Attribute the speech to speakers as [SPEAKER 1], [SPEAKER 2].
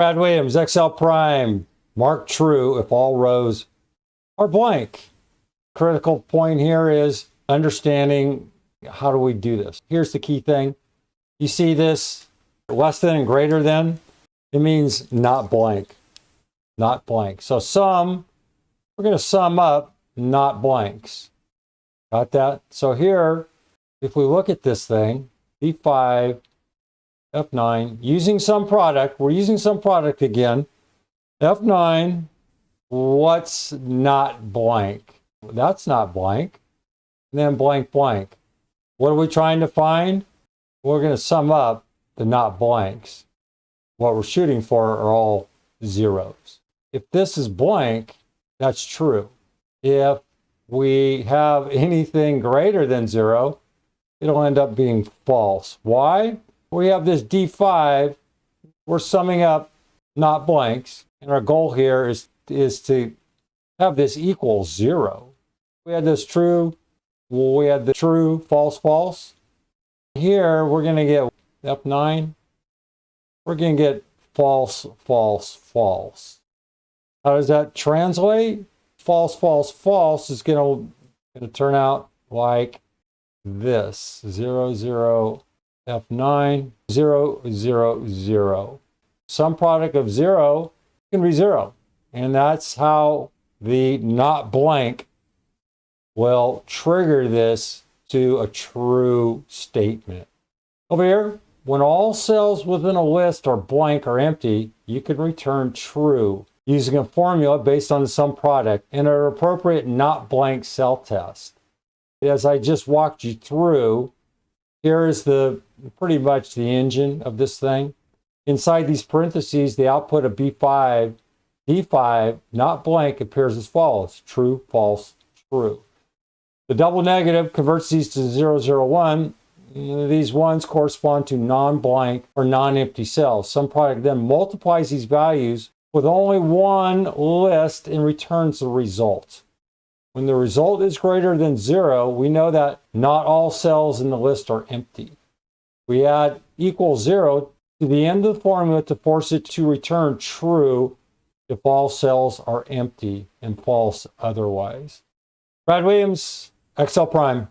[SPEAKER 1] Brad Williams, Excel Prime. Mark true if all rows are blank. Critical point here is understanding how do we do this. Here's the key thing. You see this less than and greater than, it means not blank. Not blank. So sum, we're going to sum up not blanks. Got that? So here, if we look at this thing, B5, F9, using some product, we're using some product again. F9, what's not blank? That's not blank. And then blank, blank. What are we trying to find? We're going to sum up the not blanks. What we're shooting for are all zeros. If this is blank, that's true. If we have anything greater than 0, it'll end up being false. Why? We have this D5, we're summing up not blanks, and our goal here is to have this equal 0. We had this true, we had the true, false, false. Here we're going to get F9, we're going to get false, false, false. How does that translate? False, false, false is going to turn out like this. 0, 0, F9, 0, 0, 0. Some product of 0 can be 0. And that's how the not blank will trigger this to a true statement. Over here, when all cells within a list are blank or empty, you can return true using a formula based on some product and an appropriate not blank cell test. As I just walked you through, here is pretty much the engine of this thing. Inside these parentheses, the output of B5, D5, not blank, appears as follows: true, false, true. The double negative converts these to 0, 0, 1. These ones correspond to non-blank or non-empty cells. Some product then multiplies these values with only one list and returns the result. When the result is greater than 0, we know that not all cells in the list are empty. We add equals 0 to the end of the formula to force it to return true if all cells are empty and false otherwise. Brad Williams, Excel Prime.